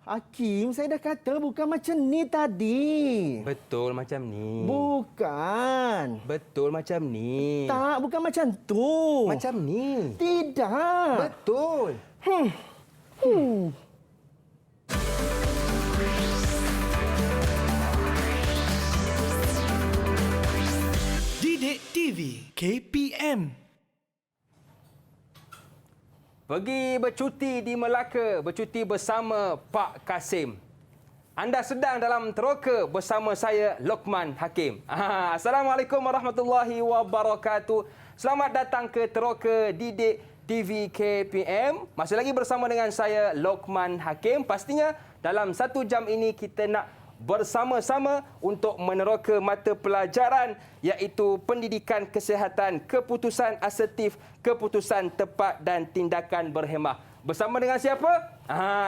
Hakim, saya dah kata bukan macam ni tadi. Betul macam ni. Bukan. Betul macam ni. Tak, bukan macam tu. Macam ni. Tidak. Betul. Didik TV KPM. Pergi bercuti di Melaka, bercuti bersama Pak Kasim. Anda sedang dalam teroka bersama saya, Lokman Hakim. Assalamualaikum warahmatullahi wabarakatuh. Selamat datang ke teroka Didik TV KPM. Masih lagi bersama dengan saya, Lokman Hakim. Pastinya dalam 1 jam ini kita nak bersama-sama untuk meneroka mata pelajaran iaitu pendidikan kesihatan, keputusan asertif, keputusan tepat dan tindakan berhemah. Bersama dengan siapa?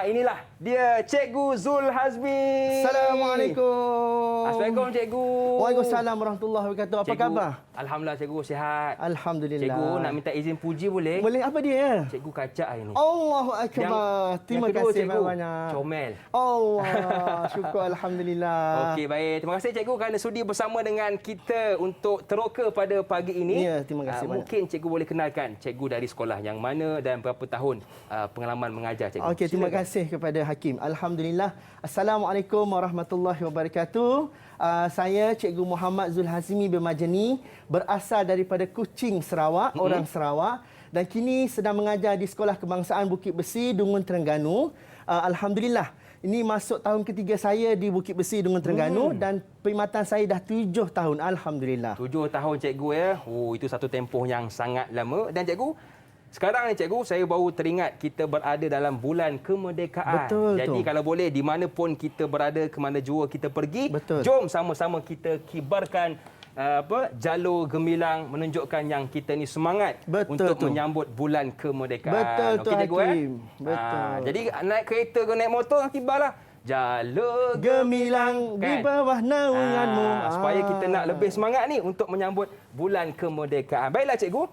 Inilah dia Cikgu Zul Hazmi. Assalamualaikum. Assalamualaikum Cikgu. Waalaikumsalam warahmatullahi wabarakatuh. Apa khabar? Alhamdulillah Cikgu sihat. Alhamdulillah. Cikgu nak minta izin puji boleh? Boleh, apa dia? Cikgu kacak hari ni. Allahu akbar. Terima kedua, kasih Cikgu, banyak. comel. Allah, syukur alhamdulillah. Okey, baik. Terima kasih Cikgu kerana sudi bersama dengan kita untuk teroka pada pagi ini. Ya, terima kasih banyak. Mungkin Cikgu boleh kenalkan Cikgu dari sekolah yang mana dan berapa tahun pengalaman mengajar Cikgu. Okey, terima kasih kepada Hakim. Alhamdulillah. Assalamualaikum warahmatullahi wabarakatuh. Saya Cikgu Muhammad Zul Hazmi bin Majani, berasal daripada Kuching, Sarawak, orang Sarawak, dan kini sedang mengajar di Sekolah Kebangsaan Bukit Besi, Dungun, Terengganu. Alhamdulillah, ini masuk tahun ketiga saya di Bukit Besi, Dungun, Terengganu dan perkhidmatan saya dah 7 tahun. Alhamdulillah. 7 tahun Cikgu ya. Itu satu tempoh yang sangat lama. Dan Cikgu, sekarang ni Cikgu, saya baru teringat kita berada dalam bulan kemerdekaan. Betul. Jadi kalau boleh, di mana pun kita berada, ke mana jua kita pergi, Betul. jom sama-sama kita kibarkan jalur gemilang menunjukkan yang kita ni semangat untuk menyambut bulan kemerdekaan. Betul tu Okey, Cikgu, Hakim. Betul. Jadi naik kereta ke naik motor, kibarlah jalur Gemilang di bawah naunganmu. Supaya kita nak lebih semangat ni untuk menyambut bulan kemerdekaan. Baiklah Cikgu.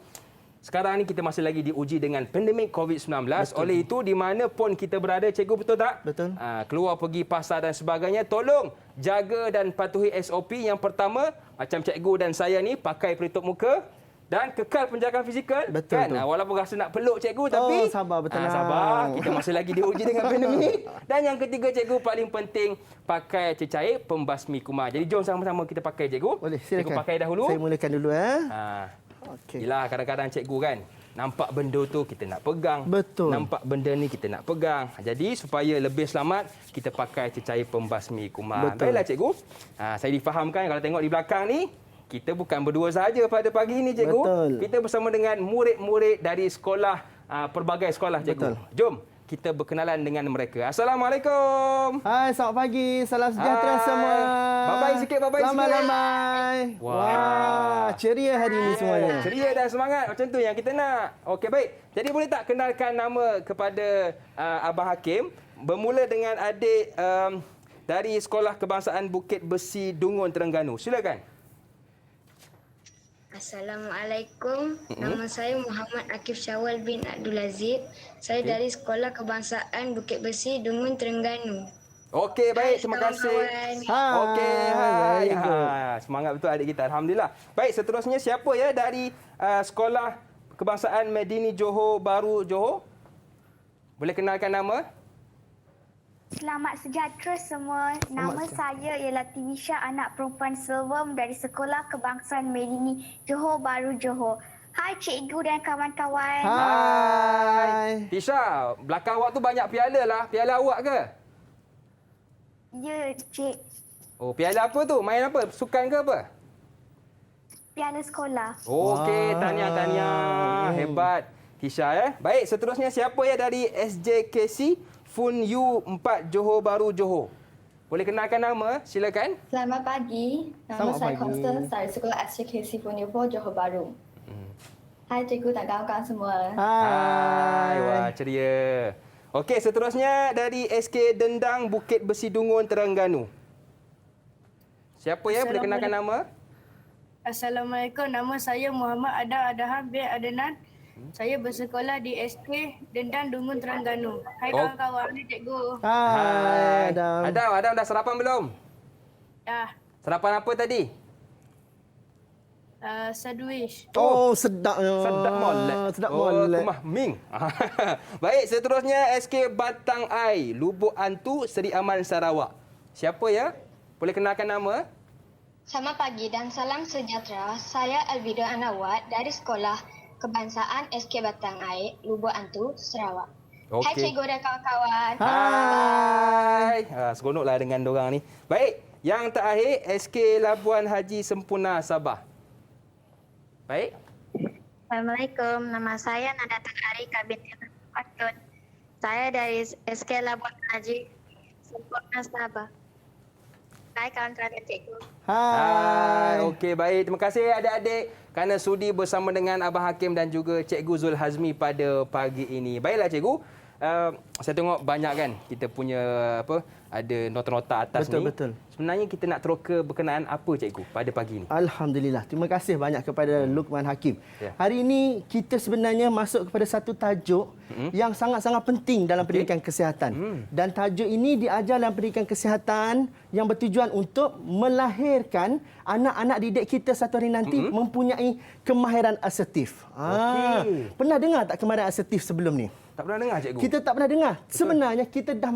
Sekarang ni kita masih lagi diuji dengan pandemik COVID-19. Oleh itu, di mana pun kita berada, Cikgu, betul tak? Betul. Keluar pergi pasar dan sebagainya, tolong jaga dan patuhi SOP. Yang pertama, macam Cikgu dan saya ni, pakai pelitup muka dan kekal penjagaan fizikal. Betul. Kan? Walaupun rasa nak peluk Cikgu, tapi sabar, betul. sabar. Kita masih lagi diuji dengan pandemik. Dan yang ketiga, Cikgu, paling penting, pakai cecair pembasmi kuman. Jadi, jom sama-sama kita pakai, Cikgu. Boleh, silakan. Cikgu pakai dahulu. Saya mulakan dulu. Okey. Yelah, kadang-kadang Cikgu kan, nampak benda tu kita nak pegang. Betul. Nampak benda ni kita nak pegang. Jadi supaya lebih selamat, kita pakai cecair pembasmi kuman. Betul. Baiklah Cikgu. Saya difahamkan kalau tengok di belakang ni, kita bukan berdua saja pada pagi ini Cikgu. Betul. Kita bersama dengan murid-murid dari sekolah, pelbagai sekolah Cikgu. Betul. Jom kita berkenalan dengan mereka. Assalamualaikum. Hai, selamat pagi. Salam sejahtera semua. Bye-bye sikit, bye-bye sikit. Lambai. Wah, ceria hari ini semuanya. Ceria dan semangat macam tu yang kita nak. Okey, baik. Jadi boleh tak kenalkan nama kepada Abang Hakim, bermula dengan adik dari Sekolah Kebangsaan Bukit Besi, Dungun, Terengganu. Silakan. Assalamualaikum. Nama saya Muhammad Akif Syawal bin Abdul Aziz. Saya dari Sekolah Kebangsaan Bukit Besi, Dungun, Terengganu. Okey, baik. Hai, Terima kasih. kawan-kawan. Okey, hai. Semangat betul adik kita. Alhamdulillah. Baik, seterusnya siapa ya dari Sekolah Kebangsaan Medini Johor Bahru, Johor? Boleh kenalkan nama? Selamat sejahtera semua. Nama saya ialah Tiwisha, anak perempuan Silvam dari Sekolah Kebangsaan Medini Johor Bahru, Johor. Hai cikgu dan kawan-kawan. Hai. Tisha, belakang awak tu banyak piala lah. Piala awak ke? Ya, cik. Oh, piala apa tu? Main apa? Sukan ke apa? Piala sekolah. Okey, tahniah. Hebat. Tisha ya. Baik, seterusnya siapa ya dari SJKC Fun U4 Johor Bahru, Johor? Boleh kenalkan nama? Silakan. Selamat pagi. Nama saya Constance dari Sekolah SJKC Puniupo, Johor Bahru. Hai cikgu dan kawan-kawan semua. Hai. Wah, ceria. Okey, seterusnya dari SK Dendang Bukit Besi, Dungun, Terengganu. Siapa ya? Boleh kenalkan nama? Assalamualaikum. Nama saya Muhammad Adam Adaham bin Adnan Saya bersekolah di SK Dendang Dungun Terengganu. Hai Oh. kawan-kawan, ni cikgu. Hai, Adam. Adam dah sarapan belum? Dah, Sarapan apa tadi? sandwich. Oh, sedapnya. Sedap molek. Sedap Oh, molek. Kumah Ming. Baik, seterusnya SK Batang Ai, Lubuk Antu, Seri Aman Sarawak. Siapa ya? Boleh kenalkan nama? Selamat pagi dan salam sejahtera. Saya Alvida Anawat dari Sekolah Kebangsaan SK Batang Air, Lubuk Antu, Sarawak. Hai Okey. cikgu dan kawan-kawan. Hai. Seronoklah dengan dorang ni. Baik, yang terakhir SK Labuan Haji Sempurna Sabah. Baik. Assalamualaikum. Nama saya Nadatul Ari Kabin Patun. Saya dari SK Labuan Haji Sempurna Sabah. Hai kawan-kawan dan cikgu. Hai. Okey, baik. Terima kasih adik-adik kerana sudi bersama dengan Abang Hakim dan juga Cikgu Zul Hazmi pada pagi ini. Baiklah cikgu. Saya tengok banyak kan kita punya ada nota-nota atas Betul, ni. betul. Sebenarnya kita nak teroka berkenaan apa cikgu pada pagi ini? Alhamdulillah. Terima kasih banyak kepada Luqman Hakim. Ya. Hari ini kita sebenarnya masuk kepada satu tajuk yang sangat-sangat penting dalam pendidikan kesihatan. Dan tajuk ini diajar dalam pendidikan kesihatan yang bertujuan untuk melahirkan anak-anak didik kita satu hari nanti mempunyai kemahiran asertif. Okey. Pernah dengar tak kemahiran asertif sebelum ni? Tak pernah dengar cikgu? Kita tak pernah dengar. Sebenarnya kita dah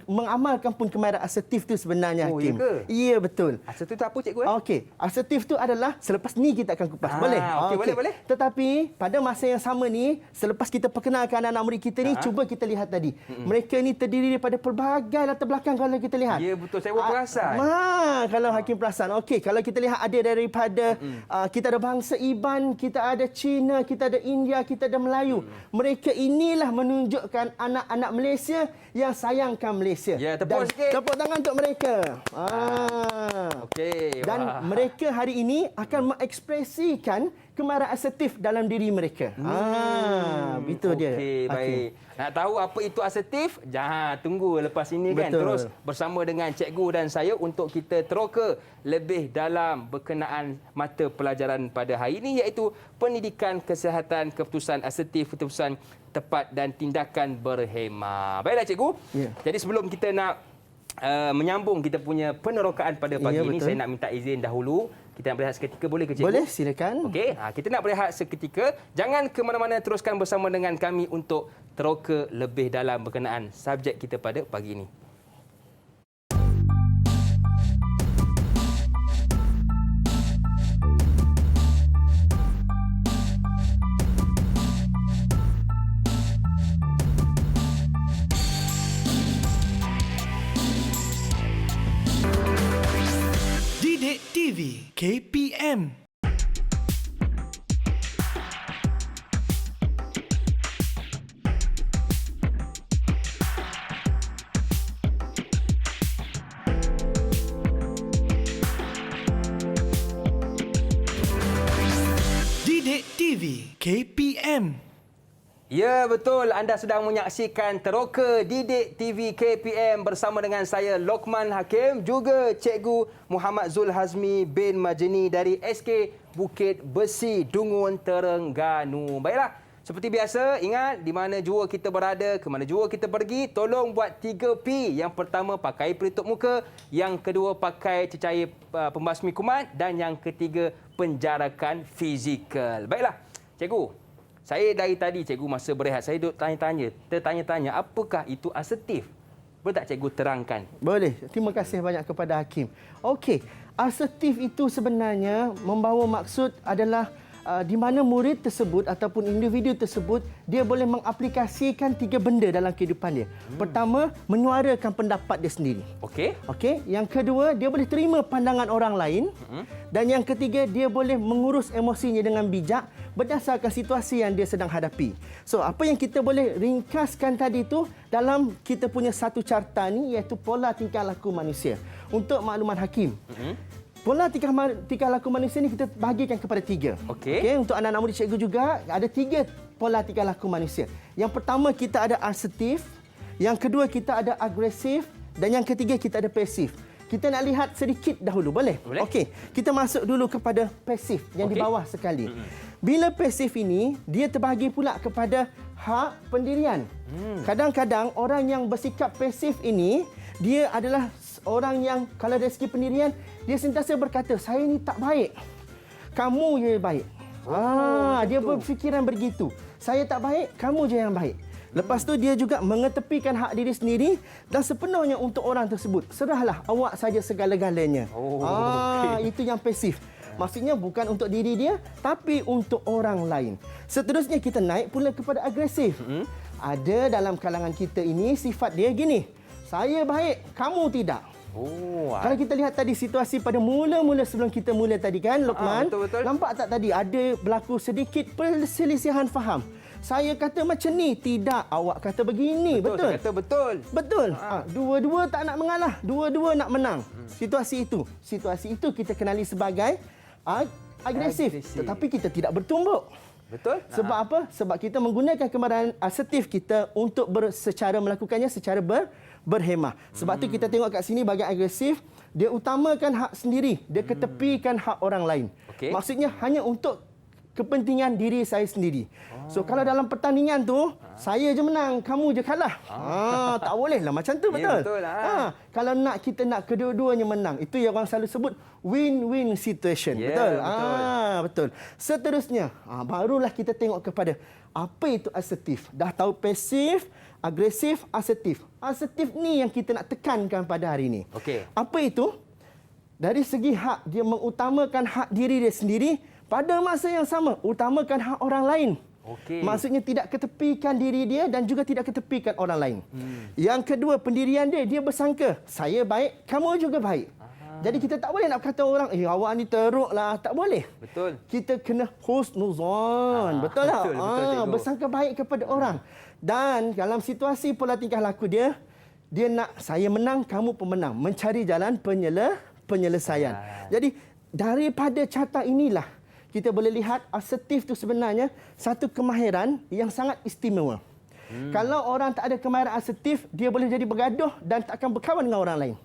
mengamalkan pun kemahiran asertif tu sebenarnya, Oh, Hakim. ya ke? Ya, betul. Asertif tu apa cikgu? Okey, asertif tu adalah selepas ni kita akan kupas. Boleh? Okey, boleh. Tetapi pada masa yang sama ni, selepas kita perkenalkan anak-anak murid kita ni, cuba kita lihat tadi. Mereka ni terdiri daripada pelbagai latar belakang kalau kita lihat. Ya, betul. Saya pun perasan. Kalau Hakim perasan. Okey, kalau kita lihat ada daripada kita ada bangsa Iban, kita ada Cina, kita ada India, kita ada Melayu. Mereka inilah menunjukkan anak-anak Malaysia yang sayangkan Malaysia. Ya, tepuk sikit. Tepuk tangan untuk mereka. Okey. Dan mereka hari ini akan mengekspresikan kemarahan asertif dalam diri mereka. Itu dia. Okey, baik. Nak tahu apa itu asertif? Jangan tunggu lepas ini kan. Betul. Terus bersama dengan cikgu dan saya untuk kita teroka lebih dalam berkenaan mata pelajaran pada hari ini iaitu pendidikan kesihatan, keputusan asertif, keputusan tepat dan tindakan berhemah. Baiklah cikgu. Ya. Jadi sebelum kita nak menyambung kita punya penerokaan pada pagi Ya, ini, betul. saya nak minta izin dahulu. Kita nak berehat seketika, boleh ke cikgu? Boleh, silakan. Okey, kita nak berehat seketika. Jangan ke mana-mana, teruskan bersama dengan kami untuk teroka lebih dalam berkenaan subjek kita pada pagi ini. Didik TV KPM. Didik TV KPM. Ya, betul. Anda sedang menyaksikan Teroka Didik TV KPM bersama dengan saya, Luqman Hakim, juga Cikgu Muhammad Zul Hazmi bin Majeni dari SK Bukit Besi, Dungun, Terengganu. Baiklah, seperti biasa, ingat di mana jua kita berada, ke mana jua kita pergi, tolong buat 3P. Yang pertama, pakai pelitup muka. Yang kedua, pakai cecair pembasmi kuman. Dan yang ketiga, penjarakan fizikal. Baiklah, Cikgu. Saya dari tadi cikgu masa berehat, saya duk tertanya-tanya apakah itu asertif? Boleh tak cikgu terangkan? Boleh. Terima kasih banyak kepada Hakim. Okey, asertif itu sebenarnya membawa maksud adalah di mana murid tersebut ataupun individu tersebut dia boleh mengaplikasikan 3 benda dalam kehidupan dia. Pertama, menyuarakan pendapat dia sendiri. Okey. Okey, yang kedua dia boleh terima pandangan orang lain. Dan yang ketiga dia boleh mengurus emosinya dengan bijak berdasarkan situasi yang dia sedang hadapi. So, apa yang kita boleh ringkaskan tadi tu dalam kita punya satu carta ni iaitu pola tingkah laku manusia. Untuk makluman Hakim. Pola tingkah laku manusia ni kita bahagikan kepada 3. Okey. Untuk anak-anak murid cikgu juga ada 3 pola tingkah laku manusia. Yang pertama kita ada asertif, yang kedua kita ada agresif dan yang ketiga kita ada pasif. Kita nak lihat sedikit dahulu, boleh? Boleh. Okey, kita masuk dulu kepada pasif yang di bawah sekali. Bila pasif ini, dia terbahagi pula kepada hak pendirian. Kadang-kadang orang yang bersikap pasif ini, dia adalah orang yang kalau dari segi pendirian, dia sentiasa berkata, saya ni tak baik. Kamu je baik. Dia berfikiran begitu. Saya tak baik, kamu je yang baik. Lepas tu dia juga mengetepikan hak diri sendiri dan sepenuhnya untuk orang tersebut. Serahlah awak saja segala-galanya. Itu yang pasif. Maksudnya bukan untuk diri dia tapi untuk orang lain. Seterusnya kita naik pula kepada agresif. Ada dalam kalangan kita ini sifat dia gini. Saya baik, kamu tidak. Kalau kita lihat tadi situasi pada mula-mula sebelum kita mula tadi kan Luqman, betul-betul. nampak tak tadi ada berlaku sedikit perselisihan faham. Saya kata macam ni, tidak. Awak kata begini, betul? Saya kata betul. Betul. Dua-dua tak nak mengalah, dua-dua nak menang. Situasi itu kita kenali sebagai agresif. Tetapi kita tidak bertumbuk. Betul? Sebab apa? Sebab kita menggunakan kemarahan asertif kita untuk melakukannya secara berhemah. Sebab tu kita tengok kat sini bahagian agresif, dia utamakan hak sendiri, dia ketepikan hak orang lain. Okey. Maksudnya hanya untuk kepentingan diri saya sendiri. So kalau dalam pertandingan tu saya je menang, kamu je kalah. Tak bolehlah macam tu, betul? Betul. Kalau kita nak kedua-duanya menang, itu yang orang selalu sebut win-win situation. Ya, Betul? betul. Betul. Seterusnya, barulah kita tengok kepada apa itu asertif. Dah tahu pasif, agresif, asertif. Asertif ni yang kita nak tekankan pada hari ini. Okey. Apa itu? Dari segi hak, dia mengutamakan hak diri dia sendiri, pada masa yang sama utamakan hak orang lain. Okey. Maksudnya tidak ketepikan diri dia dan juga tidak ketepikan orang lain. Yang kedua, pendirian dia bersangka saya baik, kamu juga baik. Jadi kita tak boleh nak kata orang, awak ni teruklah, tak boleh. Betul. Kita kena husnuzon. Betul tak? Betul, cikgu. Bersangka baik kepada orang. Dan dalam situasi pola tingkah laku dia nak saya menang, kamu pemenang, mencari jalan penyelesaian. Jadi daripada carta inilah kita boleh lihat asertif itu sebenarnya satu kemahiran yang sangat istimewa. Kalau orang tak ada kemahiran asertif, dia boleh jadi bergaduh dan tak akan berkawan dengan orang lain.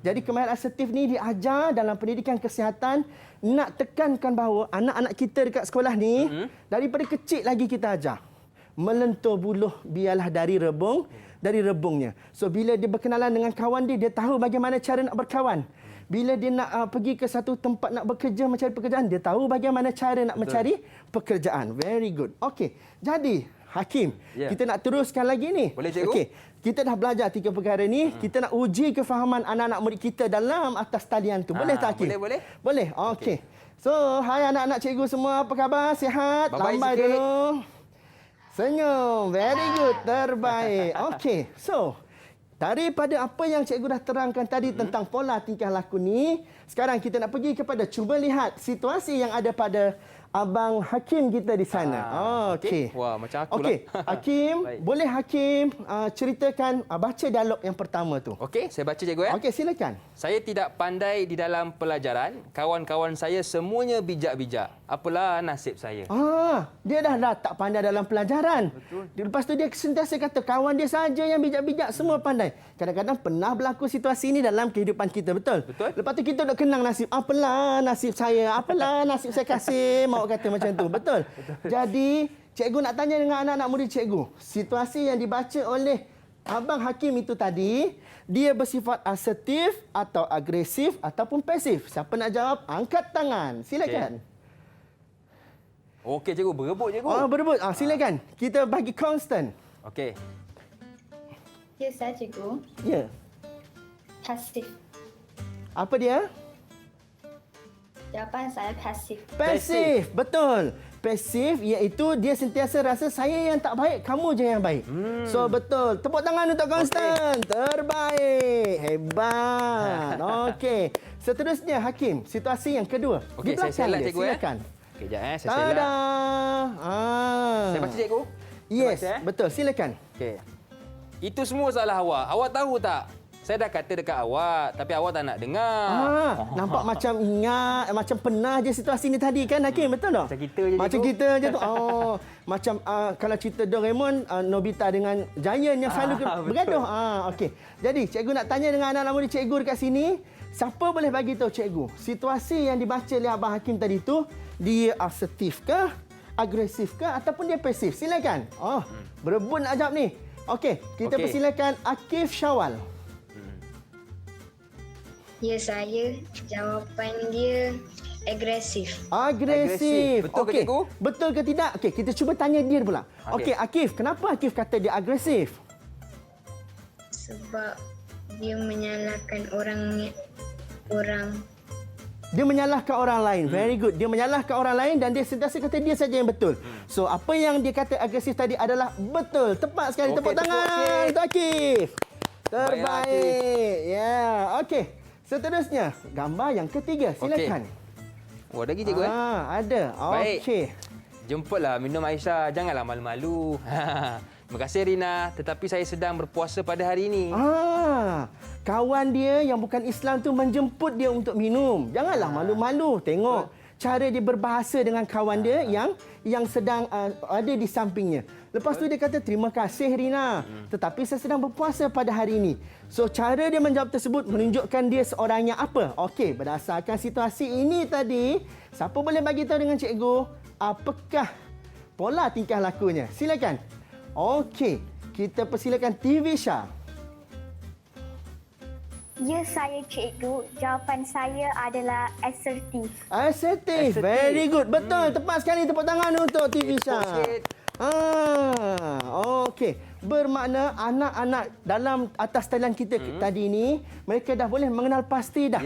Jadi kemahiran asertif ni diajar dalam pendidikan kesihatan, nak tekankan bahawa anak-anak kita dekat sekolah ni daripada kecil lagi kita ajar. Melentur buluh biarlah dari rebungnya. So bila dia berkenalan dengan kawan dia tahu bagaimana cara nak berkawan. Bila dia nak pergi ke satu tempat nak bekerja, mencari pekerjaan, dia tahu bagaimana cara nak mencari pekerjaan. Very good. Okey. Jadi, Hakim, kita nak teruskan lagi ni. Boleh, cikgu? Okey. Kita dah belajar 3 perkara ni. Kita nak uji kefahaman anak-anak murid kita dalam atas talian tu. Boleh tak, Hakim? Boleh. Boleh. Okey. So, hai anak-anak cikgu semua. Apa khabar? Sihat? Bye-bye Lambai sikit. dulu. Senyum. Very good. Terbaik. Okey. So, daripada apa yang cikgu dah terangkan tadi tentang pola tingkah laku ni, sekarang kita nak pergi kepada cuba lihat situasi yang ada pada Abang Hakim kita di sana. Okey. Wah, macam aku Okey, lah. Hakim, Baik. boleh Hakim ceritakan, baca dialog yang pertama tu. Okey, saya baca cikgu ya. Okey, silakan. Saya tidak pandai di dalam pelajaran. Kawan-kawan saya semuanya bijak-bijak. Apalah nasib saya. Dia dah tak pandai dalam pelajaran. Betul. Lepas tu dia sentiasa kata kawan dia saja yang bijak-bijak, semua pandai. Kadang-kadang pernah berlaku situasi ini dalam kehidupan kita, betul? Betul. Lepas tu kita nak kenang nasib. Apalah nasib saya, apalah nasib saya Kasim. Mau kata macam tu, betul? Jadi, cikgu nak tanya dengan anak-anak murid cikgu. Situasi yang dibaca oleh Abang Hakim itu tadi, dia bersifat asertif atau agresif ataupun pasif. Siapa nak jawab? Angkat tangan. Silakan. Okey cikgu, berebut cikgu. Berebut. Silakan. Kita bagi constant. Okey. Ya, saya cikgu. Ya. Pasif. Apa dia? Jawapan saya pasif. Pasif. Betul. Pasif iaitu dia sentiasa rasa saya yang tak baik, kamu je yang baik. So betul. Tepuk tangan untuk Constant. Terbaik. Hebat. Okey. Seterusnya Hakim, situasi yang kedua. Okey, Di saya belakang selak dia. cikgu Silakan. Okey, jap saya Tada. selak. Saya baca cikgu. Yes, Saya baca, betul. Silakan. Okey. Itu semua salah awak. Awak tahu tak? Saya dah kata dekat awak, tapi awak tak nak dengar. Nampak macam ingat, macam pernah je situasi ni tadi kan Hakim, betul tak? Macam kita je, Macam cikgu. kita je tu. Macam kalau cerita Doraemon, Nobita dengan Giant yang selalu bergaduh. Okey. Jadi, cikgu nak tanya dengan anak-anak murid cikgu dekat sini, Siapa boleh bagi tahu cikgu, situasi yang dibaca oleh Abang Hakim tadi tu, dia asertif ke, agresif ke ataupun dia pasif? Silakan. Berebut nak jawab ni. Okey, kita persilakan Akif Syawal. Ya, saya. Jawapan dia agresif. Agresif. Betul ke, cikgu? Betul ke tidak? Okey, kita cuba tanya dia pula. Okey, Akif, kenapa Akif kata dia agresif? Sebab dia menyalahkan orang. Dia menyalahkan orang lain. Very good. Dia menyalahkan orang lain dan dia sentiasa kata dia saja yang betul. So, apa yang dia kata agresif tadi adalah betul. Tepat sekali. Tepuk tangan untuk Akif. Terbaik. Ya. Okey. Seterusnya, gambar yang ketiga. Silakan. Oh, ada lagi cikgu Ada. Baik. Okey. Jemputlah minum Aisyah. Janganlah malu-malu. Terima kasih Rina. Tetapi saya sedang berpuasa pada hari ini. Kawan dia yang bukan Islam tu menjemput dia untuk minum. Janganlah malu-malu. Tengok cara dia berbahasa dengan kawan dia yang sedang ada di sampingnya. Lepas tu dia kata, terima kasih Rina. Tetapi saya sedang berpuasa pada hari ini. So cara dia menjawab tersebut menunjukkan dia seorang yang apa? Okey, berdasarkan situasi ini tadi, siapa boleh bagi tahu dengan cikgu apakah pola tingkah lakunya? Silakan. Okey, kita persilakan Tivisha. Ya, saya cikgu. Jawapan saya adalah asertif. Asertif. Very good. Betul. Tepat sekali. Tepuk tangan untuk Tivisha. Okey. Bermakna anak-anak dalam atas talian kita tadi ni, mereka dah boleh mengenal pasti dah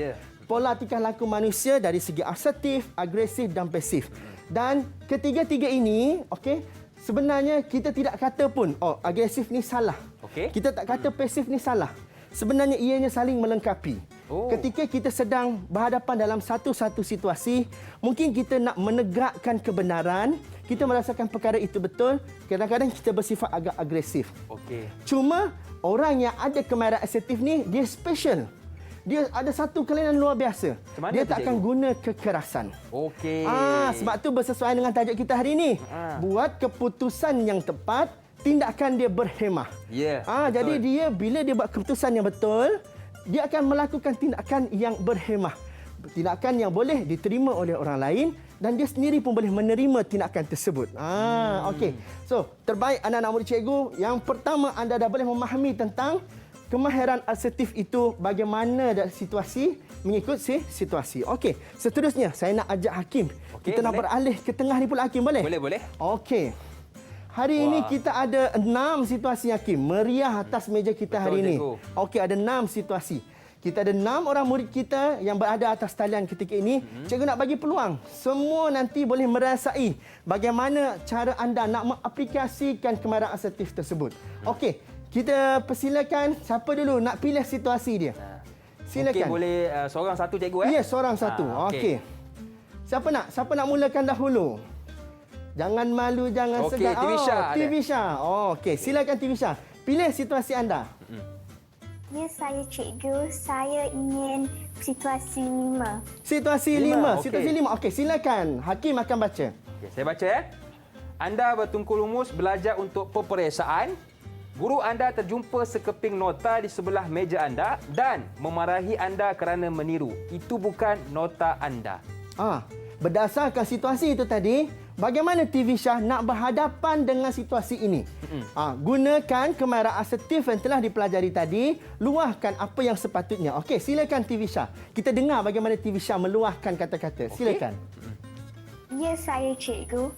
pola tingkah laku manusia dari segi asertif, agresif dan pasif. Dan ketiga-tiga ini, okey, sebenarnya kita tidak kata pun, agresif ni salah. Kita tak kata pasif ni salah. Sebenarnya ianya saling melengkapi. Ketika kita sedang berhadapan dalam satu-satu situasi, mungkin kita nak menegakkan kebenaran, kita merasakan perkara itu betul, kadang-kadang kita bersifat agak agresif. Cuma orang yang ada kemahiran asertif ni, dia special. Dia ada satu kelainan luar biasa. Dia tak akan guna kekerasan. Sebab tu bersesuaian dengan tajuk kita hari ini. Buat keputusan yang tepat, tindakan dia berhemah. Jadi dia bila dia buat keputusan yang betul, dia akan melakukan tindakan yang berhemah. Tindakan yang boleh diterima oleh orang lain dan dia sendiri pun boleh menerima tindakan tersebut. Okey. So, terbaik anak-anak murid cikgu. Yang pertama, anda dah boleh memahami tentang kemahiran asertif itu bagaimana dalam situasi mengikut situasi. Okey. Seterusnya, saya nak ajak Hakim. Kita nak beralih ke tengah ni pula Hakim, boleh? Boleh. Okey. Hari ini kita ada 6 situasi Hakim. Meriah atas meja kita hari ini. Okey, ada 6 situasi. Kita ada 6 orang murid kita yang berada atas talian ketika ini. Cikgu nak bagi peluang. Semua nanti boleh merasai bagaimana cara anda nak mengaplikasikan kemahiran asertif tersebut. Okey, kita persilakan siapa dulu nak pilih situasi dia. Silakan. Mungkin boleh seorang satu cikgu Ya, seorang satu. Okey. Siapa nak mulakan dahulu? Jangan malu, jangan segan. Tivisha. Okey, silakan Tivisha. Pilih situasi anda. Ya, saya cikgu. Saya ingin situasi 5. Situasi 5. Situasi 5. Okey, silakan. Hakim akan baca. Saya baca Anda bertungku lumus belajar untuk peperiksaan. Guru anda terjumpa sekeping nota di sebelah meja anda dan memarahi anda kerana meniru. Itu bukan nota anda. Berdasarkan situasi itu tadi, bagaimana Tivisha nak berhadapan dengan situasi ini? Gunakan kemahiran asertif yang telah dipelajari tadi, luahkan apa yang sepatutnya. Okey, silakan Tivisha. Kita dengar bagaimana Tivisha meluahkan kata-kata. Silakan. Ya, saya cikgu.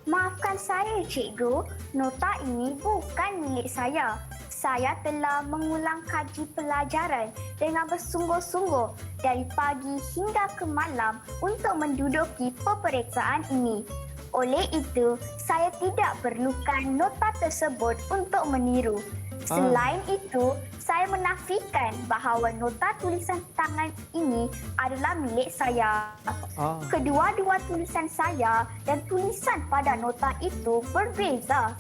Maafkan saya, cikgu. Nota ini bukan milik saya. Saya telah mengulang kaji pelajaran dengan bersungguh-sungguh dari pagi hingga ke malam untuk menduduki peperiksaan ini. Oleh itu, saya tidak perlukan nota tersebut untuk meniru. Selain itu, saya menafikan bahawa nota tulisan tangan ini adalah milik saya. Kedua-dua tulisan saya dan tulisan pada nota itu berbeza.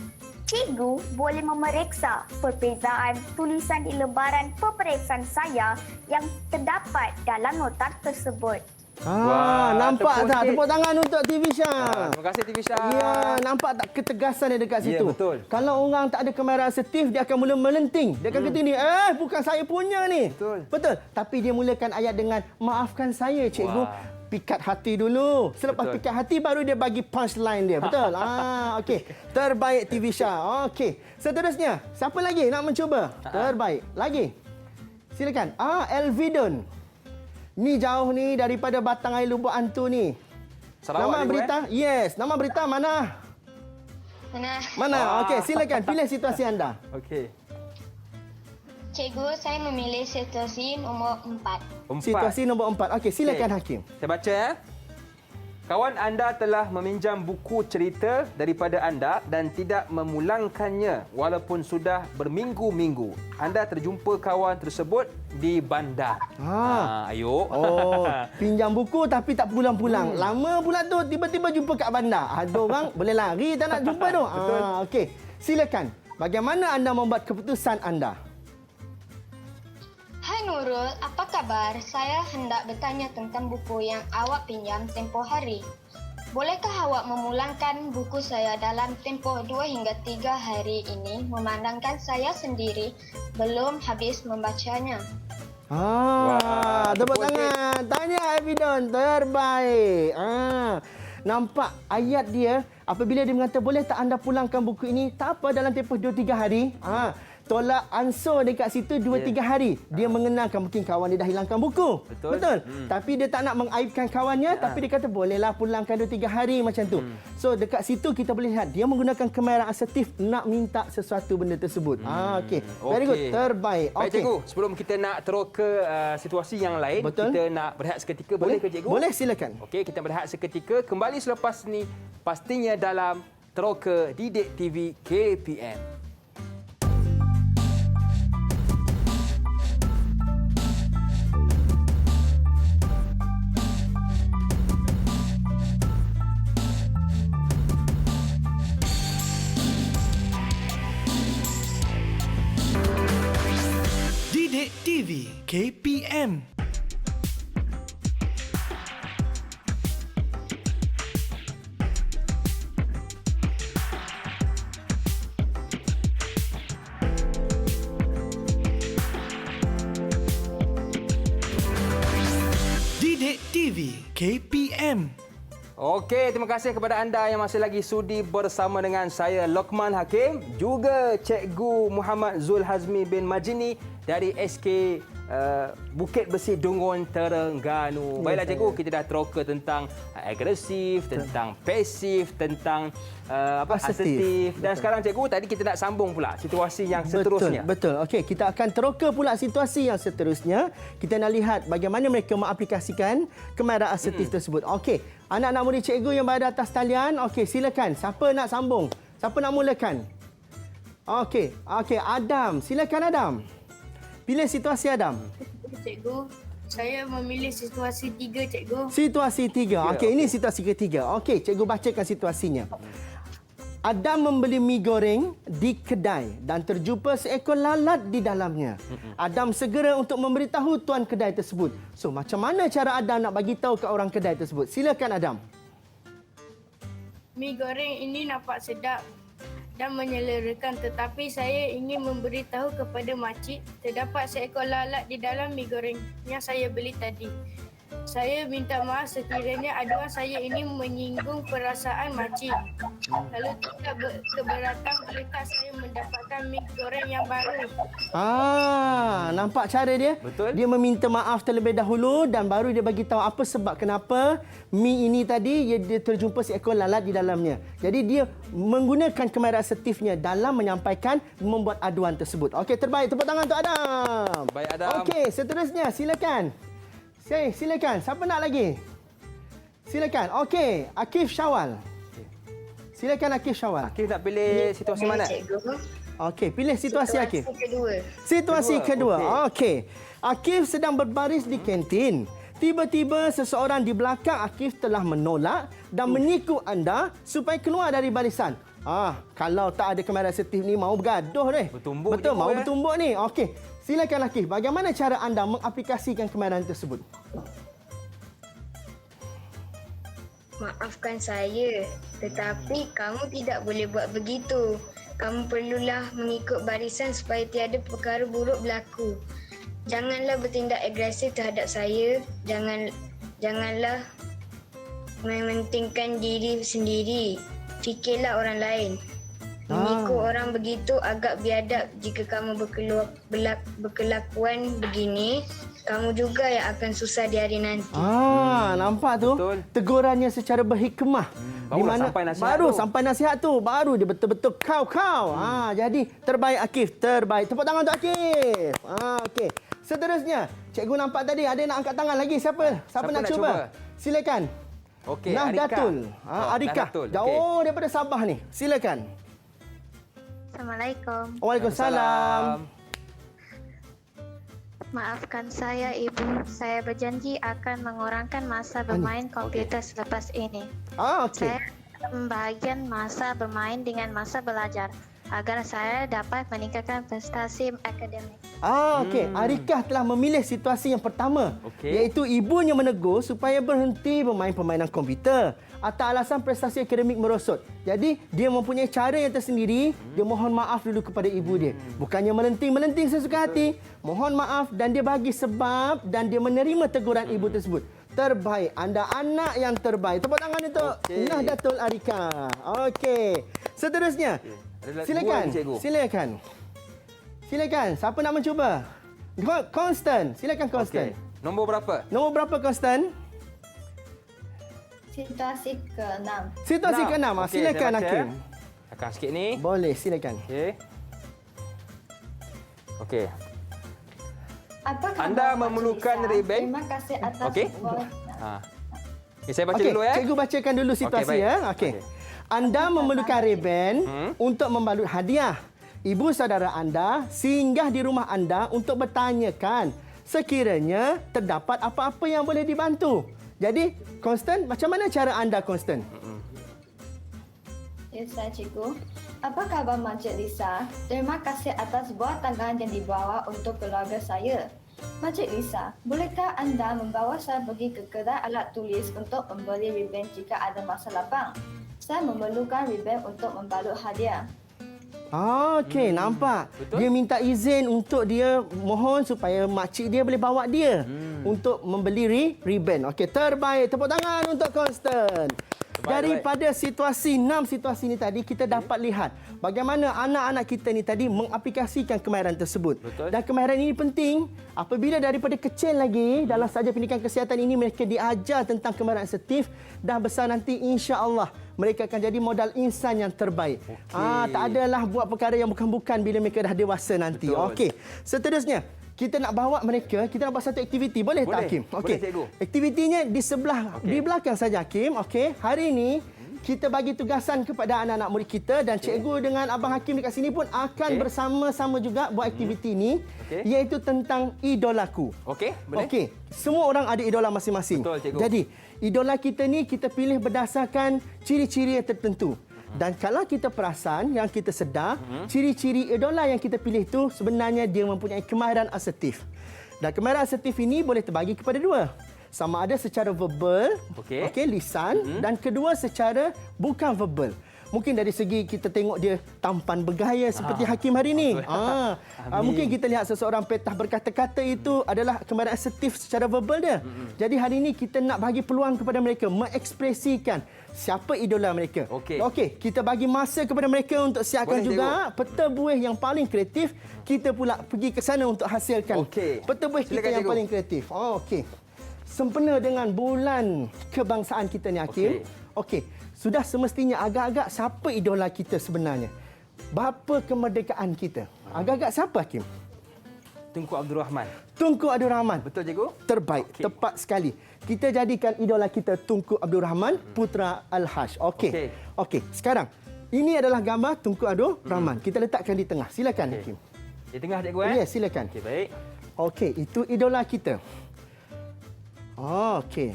Cikgu boleh memeriksa perbezaan tulisan di lembaran peperiksaan saya yang terdapat dalam nota tersebut. Nampak tak? Tepuk tangan untuk TV Syah. Terima kasih TV Syah. Ya, nampak tak ketegasan dia dekat Ya, situ? betul. Kalau orang tak ada kamera asertif, dia akan mula melenting. Dia akan kata ni, bukan saya punya ni. Betul. Tapi dia mulakan ayat dengan, maafkan saya cikgu. Wah. Pikat hati dulu. Selepas Betul. pikat hati, baru dia bagi punchline dia. Betul? Okey. Terbaik TV Syah. Okey. Seterusnya, siapa lagi nak mencuba? Terbaik. Lagi. Silakan. Elvidon. Ni jauh ni daripada Batang Air Lubuk Antu ni. Sarawak Nama ni, Bu, berita? Yes. Nama berita mana? Mana? Okey, silakan pilih situasi anda. Okey. Cikgu, saya memilih situasi nombor 4. Situasi nombor 4. Okey, silakan Hakim. Saya baca ya. Kawan anda telah meminjam buku cerita daripada anda dan tidak memulangkannya walaupun sudah berminggu-minggu. Anda terjumpa kawan tersebut di bandar. Ayo. Oh, pinjam buku tapi tak pulang-pulang. Lama pula tu tiba-tiba jumpa kat bandar. Ada orang boleh lari tak nak jumpa tu. Okey. Silakan. Bagaimana anda membuat keputusan anda? Hai Nurul, apa kabar? Saya hendak bertanya tentang buku yang awak pinjam tempoh hari. Bolehkah awak memulangkan buku saya dalam tempoh 2 hingga 3 hari ini memandangkan saya sendiri belum habis membacanya? Tepuk tangan. Tanya Elvidon, terbaik. Nampak ayat dia apabila dia mengata boleh tak anda pulangkan buku ini? Tak apa dalam tempoh 2-3 hari. Tolak ansur dekat situ 2-3 hari. Dia mengenalkan mungkin kawan dia dah hilangkan buku. Betul. Tapi dia tak nak mengaibkan kawannya, tapi dia kata bolehlah pulangkan 2-3 hari macam tu. So dekat situ kita boleh lihat dia menggunakan kamera asertif nak minta sesuatu benda tersebut. Okey. Very good. Terbaik. Baik cikgu, sebelum kita nak terus ke situasi yang lain, kita nak berehat seketika. Boleh ke cikgu? Boleh, silakan. Okey, kita berehat seketika. Kembali selepas ni pastinya dalam terus ke Didik TV KPM. Didik TV KPM. Didik TV KPM. Okey, terima kasih kepada anda yang masih lagi sudi bersama dengan saya Lokman Hakim, juga Cikgu Muhammad Zul Hazmi bin Majini dari SK Bukit Besi Dungun, Terengganu. Baiklah cikgu, kita dah teroka tentang agresif, tentang pasif, tentang asertif. Dan sekarang cikgu, tadi kita nak sambung pula situasi yang seterusnya. Betul. Okey, kita akan teroka pula situasi yang seterusnya. Kita nak lihat bagaimana mereka mengaplikasikan kamera asertif tersebut. Okey, anak-anak murid cikgu yang berada atas talian, okey, silakan. Siapa nak sambung? Siapa nak mulakan? Okey, Adam. Silakan Adam. Pilih situasi Adam. Cikgu, saya memilih situasi 3 cikgu. Situasi 3. Okey, ini situasi ketiga. Okey, cikgu bacakan situasinya. Adam membeli mi goreng di kedai dan terjumpa seekor lalat di dalamnya. Adam segera untuk memberitahu tuan kedai tersebut. So, macam mana cara Adam nak bagi tahu ke orang kedai tersebut? Silakan Adam. Mi goreng ini nampak sedap dan menyelerakan, tetapi saya ingin memberitahu kepada makcik terdapat seekor lalat di dalam mi goreng yang saya beli tadi. Saya minta maaf sekiranya aduan saya ini menyinggung perasaan makcik. Lalu tidak keberatan, bolehkah saya mendapatkan mi goreng yang baru? Nampak cara dia? Betul. Dia meminta maaf terlebih dahulu dan baru dia bagi tahu apa sebab kenapa mi ini tadi dia terjumpa seekor lalat di dalamnya. Jadi dia menggunakan kamera asertifnya dalam menyampaikan membuat aduan tersebut. Okey, terbaik. Tepuk tangan untuk Adam. Baik Adam. Okey, seterusnya silakan. Silakan. Siapa nak lagi? Silakan. Okey, Akif Syawal. Silakan Akif Syawal. Akif nak pilih situasi mana? Okey, pilih situasi Akif. kedua. Situasi kedua. Okey. Akif sedang berbaris di kantin. Tiba-tiba seseorang di belakang Akif telah menolak dan menipu anda supaya keluar dari barisan. Kalau tak ada kamera asertif ni mau bergaduh deh. Bertumbuk Betul, ni, mau Bu, bertumbuk ni. Okey. Silakan Akif, bagaimana cara anda mengaplikasikan kamera tersebut? maafkan saya. Tetapi kamu tidak boleh buat begitu. Kamu perlulah mengikut barisan supaya tiada perkara buruk berlaku. Janganlah bertindak agresif terhadap saya. Janganlah mementingkan diri sendiri. Fikirlah orang lain. Mengikut orang begitu agak biadab. Jika kamu berkelakuan begini, kamu juga yang akan susah di hari nanti. Nampak tu? Betul. Tegurannya secara berhikmah. Baru sampai nasihat tu. Baru dia betul-betul kau. Jadi terbaik Akif, terbaik. Tepuk tangan untuk Akif. Okey. Seterusnya, cikgu nampak tadi ada yang nak angkat tangan lagi. Siapa nak cuba? Silakan. Okey, Nahdatul. Arika. Nahdatul. Jauh daripada Sabah ni. Silakan. Assalamualaikum. Waalaikumsalam. Maafkan saya, Ibu. Saya berjanji akan mengurangkan masa bermain komputer selepas ini. Okey. Saya akan membahagikan masa bermain dengan masa belajar agar saya dapat meningkatkan prestasi akademik. Okey. Arika telah memilih situasi yang pertama, Okey. iaitu ibunya menegur supaya berhenti bermain permainan komputer atas alasan prestasi akademik merosot. Jadi, dia mempunyai cara yang tersendiri. Dia mohon maaf dulu kepada ibu dia. Bukannya melenting sesuka hati. Mohon maaf dan dia bagi sebab dan dia menerima teguran ibu tersebut. Terbaik. Anda anak yang terbaik. Tepuk tangan untuk Nahdatul Arika. Okey. Seterusnya. Silakan. Silakan. Siapa nak mencuba? Constant. Silakan Constant. Okey. Nombor berapa? Nombor berapa Constant? Situasi ke-6. Situasi ke-6. Okey, Silakan saya baca. Hakim. Akan sikit ni. Boleh, silakan. Okey. Apa khabar Anda Makcik memerlukan Lisa? ribbon? Terima kasih atas Okey. Saya baca Okey, dulu ya. cikgu bacakan dulu situasi baik. ya. Okey. Anda memerlukan ribbon untuk membalut hadiah. Ibu saudara anda singgah di rumah anda untuk bertanyakan sekiranya terdapat apa-apa yang boleh dibantu. Jadi, Constant, macam mana cara anda, Constant? Ya, saya cikgu. Apa khabar Makcik Lisa? Terima kasih atas buah tangan yang dibawa untuk keluarga saya. Makcik Lisa, bolehkah anda membawa saya pergi ke kedai alat tulis untuk membeli ribbon jika ada masa lapang? Saya memerlukan ribbon untuk membalut hadiah. Okey, nampak. betul. Dia minta izin untuk dia mohon supaya makcik dia boleh bawa dia untuk membeli ribbon. Okey, terbaik. Tepuk tangan untuk Constant. Daripada situasi 6 situasi ni tadi, kita dapat lihat bagaimana anak-anak kita ni tadi mengaplikasikan kemahiran tersebut. Betul. Dan kemahiran ini penting apabila daripada kecil lagi dalam sahaja pendidikan kesihatan ini mereka diajar tentang kemahiran asertif, dah besar nanti insya-Allah mereka akan jadi modal insan yang terbaik. Tak adalah buat perkara yang bukan-bukan bila mereka dah dewasa nanti. Okey. Seterusnya, kita nak bawa mereka, kita nak buat satu aktiviti. Boleh tak, Hakim? Boleh, cikgu. Aktivitinya di sebelah, di belakang saja, Hakim. Okey. Hari ini, kita bagi tugasan kepada anak-anak murid kita dan cikgu dengan Abang Hakim dekat sini pun akan bersama-sama juga buat aktiviti ini, iaitu tentang idolaku. Okey, boleh. Okey. Semua orang ada idola masing-masing. Betul, cikgu. Jadi, idola kita ni kita pilih berdasarkan ciri-ciri yang tertentu. Dan kalau kita perasan, yang kita sedar, ciri-ciri idola yang kita pilih itu sebenarnya dia mempunyai kemahiran asertif. Dan kemahiran asertif ini boleh terbagi kepada dua. Sama ada secara verbal, lisan, dan kedua secara bukan verbal. Mungkin dari segi kita tengok dia tampan bergaya seperti Hakim hari ini. Mungkin kita lihat seseorang petah berkata-kata itu adalah kemahiran asertif secara verbal dia. Jadi hari ini kita nak bagi peluang kepada mereka mengekspresikan siapa idola mereka. Okey, kita bagi masa kepada mereka untuk siapkan juga peta buih yang paling kreatif. Kita pula pergi ke sana untuk hasilkan peta buih kita yang paling kreatif. Okey. Sempena dengan bulan kebangsaan kita ni, Hakim. Okey. Sudah semestinya agak-agak siapa idola kita sebenarnya? Bapa kemerdekaan kita. Agak-agak siapa, Hakim? Tunku Abdul Rahman. Tunku Abdul Rahman. Betul, cikgu? Terbaik. Tepat sekali. Kita jadikan idola kita Tunku Abdul Rahman, putra Al-Haj. Okey. Sekarang, ini adalah gambar Tunku Abdul Rahman. Kita letakkan di tengah. Silakan, Hakim. Di tengah, cikgu? Ya, silakan. Okey, baik. Okey, itu idola kita. Okey.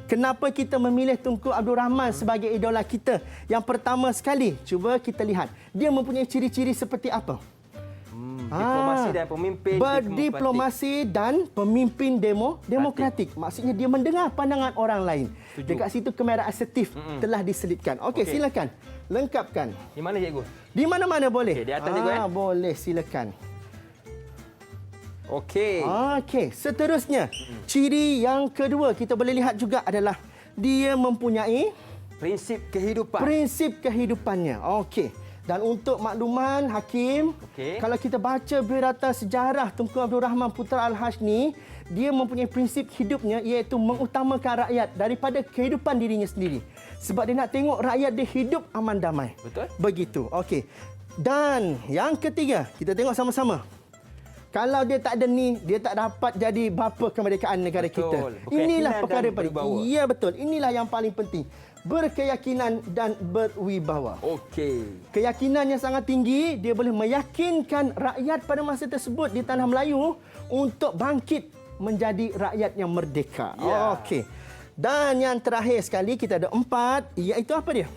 Kenapa kita memilih Tunku Abdul Rahman sebagai idola kita? Yang pertama sekali, cuba kita lihat. Dia mempunyai ciri-ciri seperti apa? Diplomasi dan pemimpin berdiplomasi dan pemimpin demokratik. Maksudnya dia mendengar pandangan orang lain. Setuju. Dekat situ kamera asertif telah diselitkan. Okey, Okey. silakan. Lengkapkan. Di mana cikgu? Di mana-mana boleh. Okey, di atas cikgu, Boleh, silakan. Okey. Okey, seterusnya. Ciri yang kedua kita boleh lihat juga adalah dia mempunyai Prinsip kehidupan. prinsip kehidupannya. Okey. Dan untuk makluman Hakim, Okey. kalau kita baca biodata sejarah Tunku Abdul Rahman Putra Al-Haj ni, dia mempunyai prinsip hidupnya iaitu mengutamakan rakyat daripada kehidupan dirinya sendiri. Sebab dia nak tengok rakyat dia hidup aman damai. Betul. Begitu. Okey. Dan yang ketiga, kita tengok sama-sama. Kalau dia tak ada ni, dia tak dapat jadi bapa kemerdekaan negara kita. Betul. Inilah Berkeyakinan perkara dan paling berwibawa. Ya, betul. Inilah yang paling penting. Berkeyakinan dan berwibawa. Okey. Keyakinannya sangat tinggi, dia boleh meyakinkan rakyat pada masa tersebut di tanah Melayu untuk bangkit menjadi rakyat yang merdeka. Ya. Okey. Dan yang terakhir sekali kita ada 4, iaitu apa dia?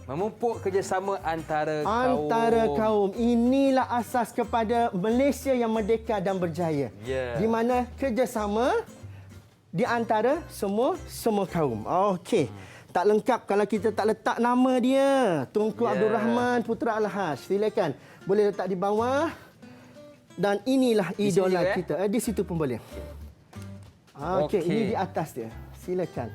Memupuk kerjasama antara Kaum. Inilah asas kepada Malaysia yang merdeka dan berjaya. Ya. Di mana kerjasama di antara semua kaum. Okey. Tak lengkap kalau kita tak letak nama dia. Tunku Ya. Abdul Rahman Putra Al-Haj. Silakan. Boleh letak di bawah. Dan inilah Di idola sini juga, kita. Di situ pun boleh. Okey, Okey. ini di atas dia. Silakan.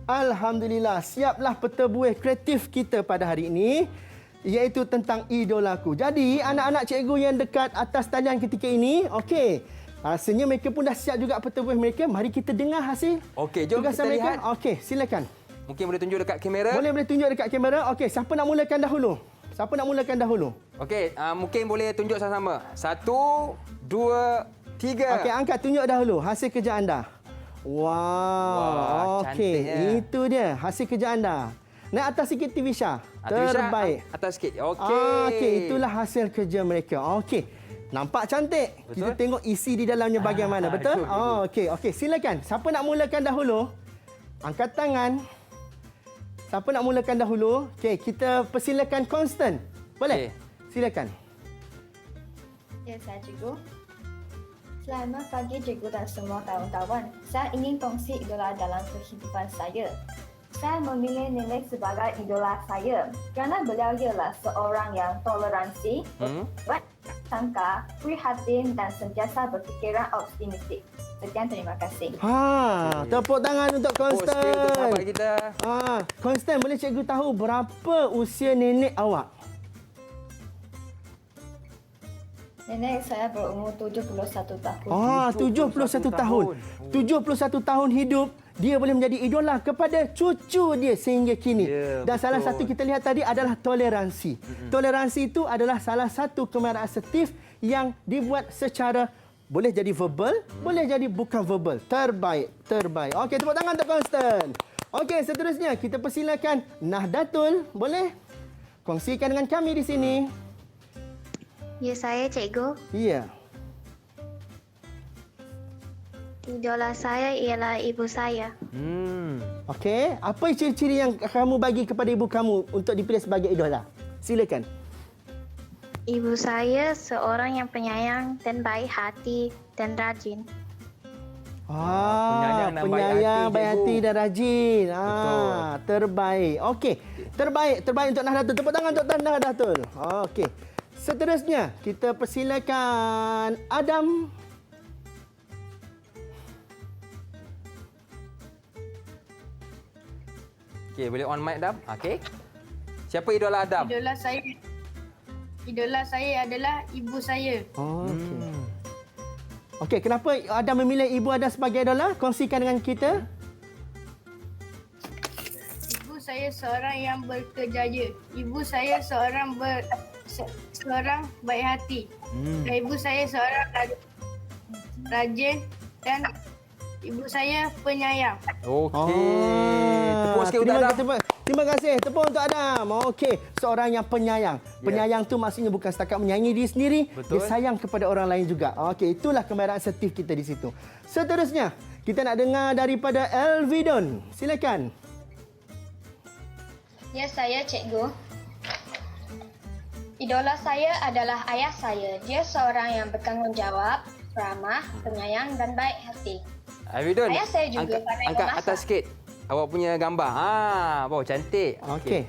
Alhamdulillah, siaplah peta buih kreatif kita pada hari ini, iaitu tentang idolaku. Jadi, anak-anak cikgu yang dekat atas talian ketika ini, okey. Rasanya mereka pun dah siap juga peta buih mereka. Mari kita dengar hasil Okey, jom tugasan kita mereka. lihat. Okey, silakan. Mungkin boleh tunjuk dekat kamera. Boleh tunjuk dekat kamera. Okey, siapa nak mulakan dahulu? Okey, mungkin boleh tunjuk sama-sama. 1, 2, 3. Okey, angkat tunjuk dahulu hasil kerja anda. Wah, Okey, cantiknya. itu dia hasil kerja anda. Naik atas sikit Tivisha. Terbaik. Atas sikit. Okey. Okey, itulah hasil kerja mereka. Okey. Nampak cantik. Betul. Kita tengok isi di dalamnya bagaimana, betul? Okey, silakan. Siapa nak mulakan dahulu? Angkat tangan. Siapa nak mulakan dahulu? Okey, kita persilakan Constant. Boleh? Silakan. Ya, saya cikgu. Selamat pagi cikgu dan semua kawan-kawan. Saya ingin kongsi idola dalam kehidupan saya. Saya memilih nenek sebagai idola saya kerana beliau ialah seorang yang toleransi, baik sangka, prihatin dan sentiasa berfikiran optimistik. Sekian, terima kasih. Tepuk tangan untuk Sikit untuk Constant. sahabat kita. Constant, boleh cikgu tahu berapa usia nenek awak? Nenek saya berumur 71 tahun. 71 tahun. 71 tahun hidup, dia boleh menjadi idola kepada cucu dia sehingga kini. Ya, Dan salah betul. satu kita lihat tadi adalah toleransi. Toleransi itu adalah salah satu kemarahan asertif yang dibuat secara boleh jadi verbal, boleh jadi bukan verbal. Terbaik. Okey, tepuk tangan untuk Constant. Okey, seterusnya kita persilakan Nahdlatul. Boleh kongsikan dengan kami di sini. Ya, saya cikgu. Ya. Idola saya ialah ibu saya. Okey, apa ciri-ciri yang kamu bagi kepada ibu kamu untuk dipilih sebagai idola? Silakan. Ibu saya seorang yang penyayang dan baik hati dan rajin. Penyayang dan penyayang, baik hati cikgu. dan rajin. Betul. Terbaik. Okey. Terbaik untuk Nahdlatul. Tepuk tangan untuk Nahdlatul. Okey. Seterusnya, kita persilakan Adam. Okey, boleh on mic, Adam? Okey. Siapa idola Adam? Idola saya adalah ibu saya. Okey. Okey, kenapa Adam memilih ibu Adam sebagai idola? Kongsikan dengan kita. Ibu saya seorang yang berkejaya. Ibu saya seorang baik hati. Dan ibu saya seorang rajin dan ibu saya penyayang. Okey. Tepuk sikit untuk Adam. Terima kasih. Tepuk untuk Adam. Okey, seorang yang penyayang. Penyayang tu maksudnya bukan setakat menyayangi diri sendiri, Betul. dia sayang kepada orang lain juga. Okey, itulah kemarahan asertif kita di situ. Seterusnya, kita nak dengar daripada Elvidon. Silakan. Ya, saya cikgu. Idola saya adalah ayah saya. Dia seorang yang bertanggungjawab, ramah, penyayang dan baik hati. Abidun, Ayah saya juga pandai angkat memasak. atas sikit. Awak punya gambar. Wow, cantik. Okey.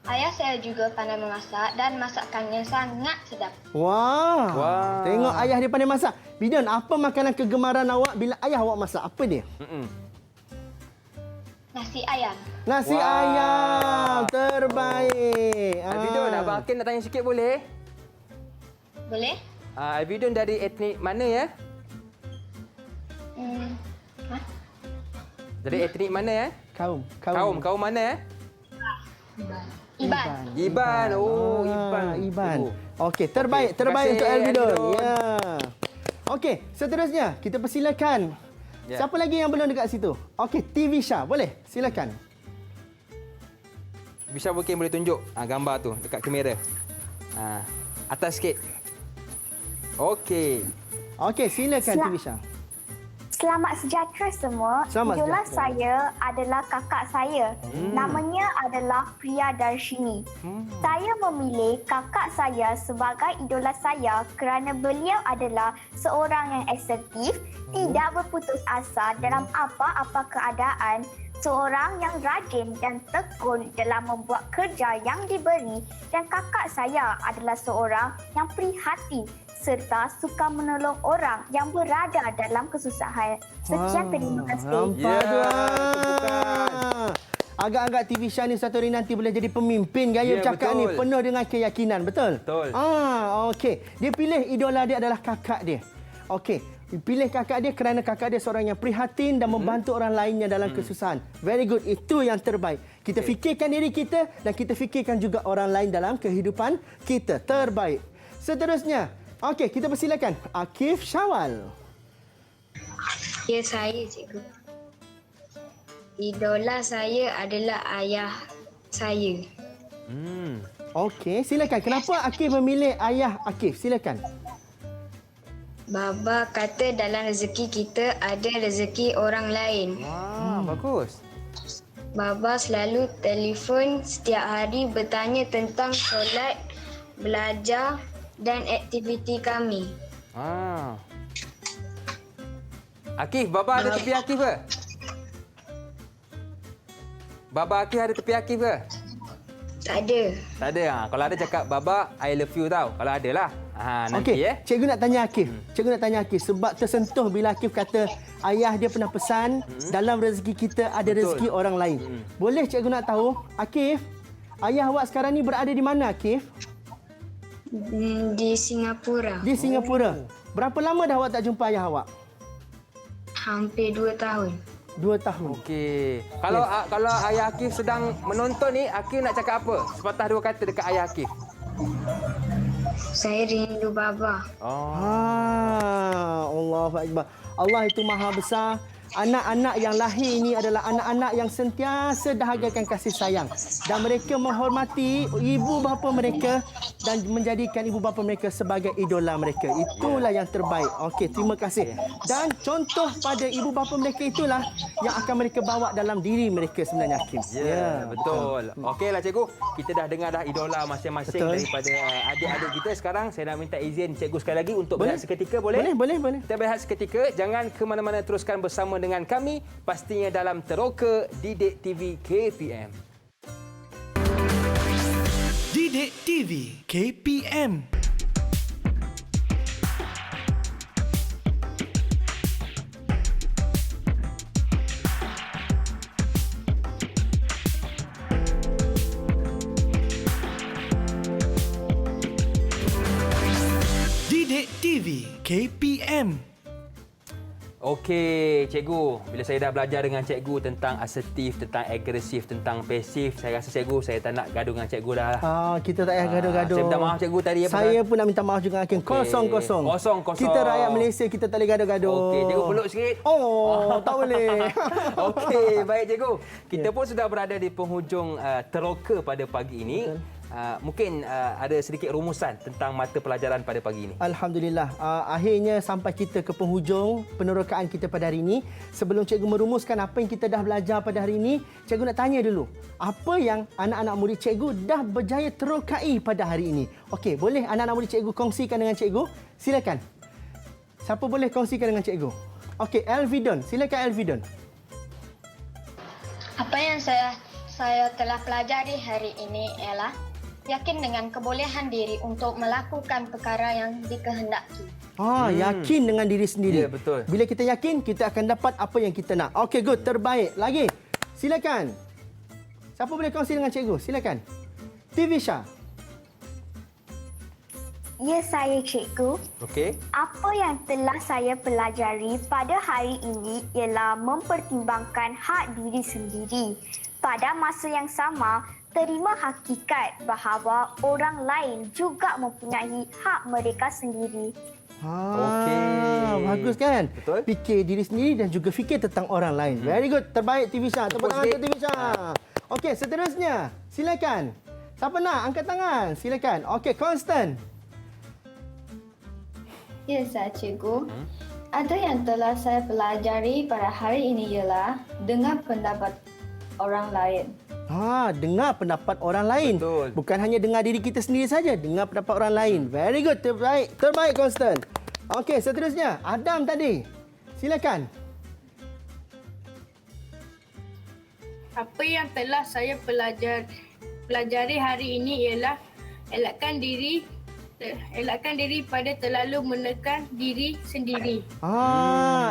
Ayah saya juga pandai memasak dan masakannya sangat sedap. Wah. Wah. Tengok ayah dia pandai masak. Bidun, apa makanan kegemaran awak bila ayah awak masak? Apa dia? Nasi ayam. Nasi Wah. ayam. Terbaik. Abidun, Abang Hakim nak tanya sikit boleh? Boleh? Abidun dari etnik mana ya? Dari etnik mana ya? Kaum mana ya? Iban. Iban. Oh, Iban. Iban. Oh. Okey, terbaik. Terima Terbaik kasih, untuk Elvidon. Elvidon. Ya. Okey, seterusnya kita persilakan. Ya. Siapa lagi yang belum dekat situ? Okey, TV Syah. Boleh? Silakan. Bisa mungkin boleh tunjuk gambar tu dekat kamera. Atas sikit. Okey. Okey, silakan TV Syah. Selamat sejahtera semua. Selamat Idola sejahtera. saya adalah kakak saya. Namanya adalah Priya Darshini. Saya memilih kakak saya sebagai idola saya kerana beliau adalah seorang yang asertif, tidak berputus asa dalam apa-apa keadaan, seorang yang rajin dan tekun dalam membuat kerja yang diberi, dan kakak saya adalah seorang yang prihatin serta suka menolong orang yang berada dalam kesusahan. Sekian, terima kasih. Nampak tu. Ya, tepukan. Agak-agak TV Syah ni satu hari nanti boleh jadi pemimpin. Gaya Ya, bercakap ni betul. penuh dengan keyakinan. Betul? Betul. Okey. Dia pilih idola dia adalah kakak dia. Okey. Pilih kakak dia kerana kakak dia seorang yang prihatin dan membantu orang lainnya dalam kesusahan. Very good. Itu yang terbaik. Kita fikirkan diri kita dan kita fikirkan juga orang lain dalam kehidupan kita. Terbaik. Seterusnya. Okey, kita persilakan. Akif Syawal. Ya, saya cikgu. Idola saya adalah ayah saya. Okey, silakan. Kenapa Akif memilih ayah Akif? Silakan. Baba kata dalam rezeki kita ada rezeki orang lain. Wah, bagus. Baba selalu telefon setiap hari bertanya tentang solat, belajar dan aktiviti kami. Akif, Baba ada tepi Akif ke? Baba Akif ada tepi Akif ke? Tak ada. Tak ada. Kalau ada cakap Baba, I love you tau. Kalau ada lah. Nanti Okey, cikgu nak tanya Akif. Cikgu nak tanya Akif sebab tersentuh bila Akif kata ayah dia pernah pesan dalam rezeki kita ada rezeki orang lain. Boleh cikgu nak tahu, Akif, ayah awak sekarang ni berada di mana, Akif? Di Singapura. Di Singapura. Berapa lama dah awak tak jumpa ayah awak? Hampir 2 tahun. 2 tahun. Okey. Kalau ayah Akif sedang menonton ni, Akif nak cakap apa? Sepatah dua kata dekat ayah Akif. Saya rindu Baba. Allahu Akbar. Allah itu Maha Besar. Anak-anak yang lahir ini adalah anak-anak yang sentiasa dahagakan kasih sayang. Dan mereka menghormati ibu bapa mereka dan menjadikan ibu bapa mereka sebagai idola mereka. Itulah yang terbaik. Okey, terima kasih. Dan contoh pada ibu bapa mereka itulah yang akan mereka bawa dalam diri mereka sebenarnya, Hakim. Ya, betul. Okeylah cikgu, kita dah dengar dah idola masing-masing daripada adik-adik kita. Sekarang saya nak minta izin cikgu sekali lagi untuk berehat seketika, boleh? Boleh. Kita berehat seketika. Jangan ke mana-mana, teruskan bersama dengan kami pastinya dalam Teroka Didik TV KPM. Didik TV KPM. Didik TV KPM. Okey, cikgu. Bila saya dah belajar dengan cikgu tentang asertif, tentang agresif, tentang pasif, saya rasa cikgu saya tak nak gaduh dengan cikgu dah. Kita tak payah gaduh-gaduh. Saya minta maaf cikgu tadi. Saya pun nak minta maaf juga, Hakim. Kosong-kosong. Kita rakyat Malaysia, kita tak boleh gaduh-gaduh. Okey, cikgu peluk sikit. Tak boleh. Okey, baik cikgu. Kita pun sudah berada di penghujung Teroka pada pagi ini. mungkin ada sedikit rumusan tentang mata pelajaran pada pagi ini. Alhamdulillah, akhirnya sampai kita ke penghujung penerokaan kita pada hari ini. Sebelum cikgu merumuskan apa yang kita dah belajar pada hari ini, cikgu nak tanya dulu, apa yang anak-anak murid cikgu dah berjaya terokai pada hari ini? Okey, boleh anak-anak murid cikgu kongsikan dengan cikgu? Silakan. Siapa boleh kongsikan dengan cikgu? Okey, Elvidon. Silakan Elvidon. Apa yang saya telah pelajari hari ini ialah yakin dengan kebolehan diri untuk melakukan perkara yang dikehendaki. Yakin dengan diri sendiri. Ya, betul. Bila kita yakin, kita akan dapat apa yang kita nak. Okey, good. Terbaik. Lagi. Silakan. Siapa boleh kongsi dengan cikgu? Silakan. Tivisha. Ya, saya cikgu. Okey. Apa yang telah saya pelajari pada hari ini ialah mempertimbangkan hak diri sendiri. Pada masa yang sama, terima hakikat bahawa orang lain juga mempunyai hak mereka sendiri. Okey. Bagus kan? Betul. Fikir diri sendiri dan juga fikir tentang orang lain. Very good. Terbaik Tivisha. Tepuk tangan untuk Tivisha. Okey, seterusnya. Silakan. Siapa nak angkat tangan? Silakan. Okey, Constant. Ya, saya cikgu. Ada yang telah saya pelajari pada hari ini ialah dengar pendapat orang lain. Dengar pendapat orang lain. Betul. Bukan hanya dengar diri kita sendiri saja, dengar pendapat orang lain. Very good. Terbaik. Terbaik, Constant. Okey, seterusnya. Adam tadi. Silakan. Apa yang telah saya pelajari hari ini ialah elakkan diri pada terlalu menekan diri sendiri.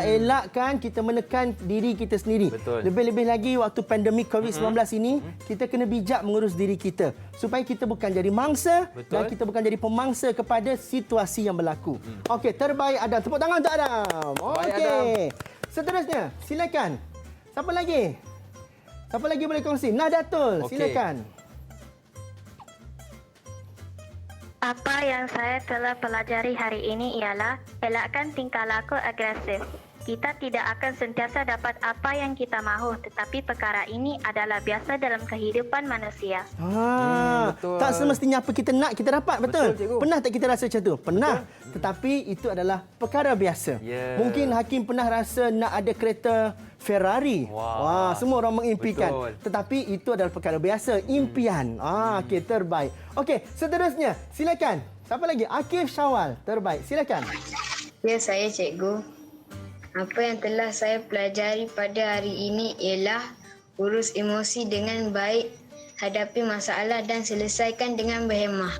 Elakkan kita menekan diri kita sendiri. Betul. Lebih-lebih lagi waktu pandemik COVID-19 ini, kita kena bijak mengurus diri kita supaya kita bukan jadi mangsa. Betul. Dan kita bukan jadi pemangsa kepada situasi yang berlaku. Okey, terbaik Adam. Tepuk tangan untuk Adam. Okey. Seterusnya, silakan. Siapa lagi? Siapa lagi boleh kongsi? Nadatul, silakan. Apa yang saya telah pelajari hari ini ialah elakkan tingkah laku agresif. Kita tidak akan sentiasa dapat apa yang kita mahu, tetapi perkara ini adalah biasa dalam kehidupan manusia. Betul. Tak semestinya apa kita nak kita dapat, betul? Betul, cikgu. Pernah tak kita rasa macam tu? Pernah. Tetapi itu adalah perkara biasa. Ya. Mungkin Hakim pernah rasa nak ada kereta Ferrari. Wah. Semua orang mengimpikan. Betul. Tetapi itu adalah perkara biasa, impian. Okey, terbaik. Okey, seterusnya, silakan. Siapa lagi? Akif Syawal. Terbaik. Silakan. Ya, saya cikgu. Apa yang telah saya pelajari pada hari ini ialah urus emosi dengan baik, hadapi masalah dan selesaikan dengan berhemah.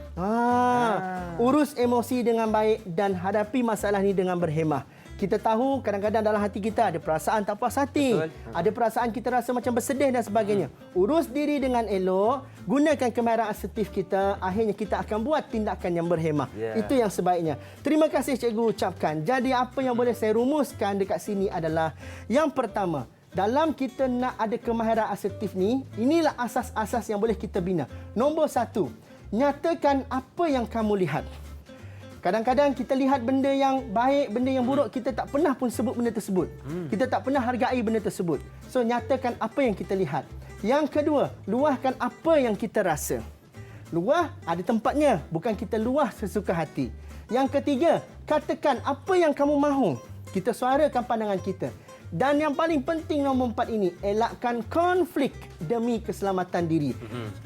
Urus emosi dengan baik dan hadapi masalah ni dengan berhemah. Kita tahu kadang-kadang dalam hati kita ada perasaan tak puas hati. Betul. Ada perasaan kita rasa macam bersedih dan sebagainya. Urus diri dengan elok, gunakan kemahiran asertif kita, akhirnya kita akan buat tindakan yang berhemah. Yeah. Itu yang sebaiknya. Terima kasih cikgu ucapkan. Jadi apa yang boleh saya rumuskan dekat sini adalah yang pertama, dalam kita nak ada kemahiran asertif ni, inilah asas-asas yang boleh kita bina. Nombor 1, nyatakan apa yang kamu lihat. Kadang-kadang kita lihat benda yang baik, benda yang buruk, kita tak pernah pun sebut benda tersebut. Kita tak pernah hargai benda tersebut. So, nyatakan apa yang kita lihat. Yang kedua, luahkan apa yang kita rasa. Luah ada tempatnya, bukan kita luah sesuka hati. Yang ketiga, katakan apa yang kamu mahu. Kita suarakan pandangan kita. Dan yang paling penting nombor 4 ini, elakkan konflik demi keselamatan diri.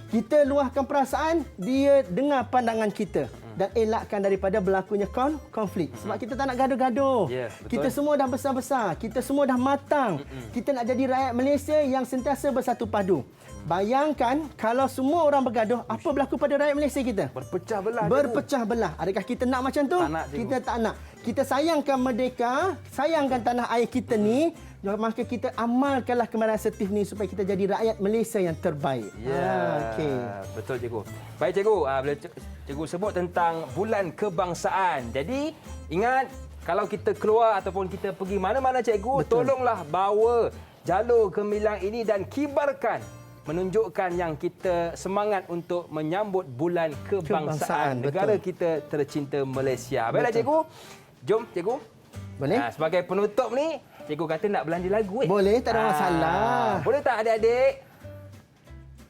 Kita luahkan perasaan, dia dengar pandangan kita. Dan elakkan daripada berlakunya konflik. Sebab kita tak nak gaduh-gaduh. Yes, betul. Kita semua dah besar-besar. Kita semua dah matang. Kita nak jadi rakyat Malaysia yang sentiasa bersatu padu. Bayangkan kalau semua orang bergaduh, apa berlaku pada rakyat Malaysia kita? Berpecah belah. Berpecah belah. Adakah kita nak macam tu? Tak nak, cikgu. Kita tak nak. Kita sayangkan merdeka, sayangkan tanah air kita ni, maka kita amalkanlah kemahiran asertif ni supaya kita jadi rakyat Malaysia yang terbaik. Ya, Okey. betul cikgu. Baik cikgu, bila cikgu sebut tentang bulan kebangsaan. Jadi ingat, kalau kita keluar ataupun kita pergi mana-mana cikgu, Betul. tolonglah bawa jalur gemilang ini dan kibarkan, menunjukkan yang kita semangat untuk menyambut bulan kebangsaan, Kebangsaan, negara betul. kita tercinta Malaysia. Baiklah cikgu, jom cikgu. Boleh? Sebagai penutup ni, cikgu kata nak belanja lagu. Boleh, tak ada masalah. Boleh tak adik-adik?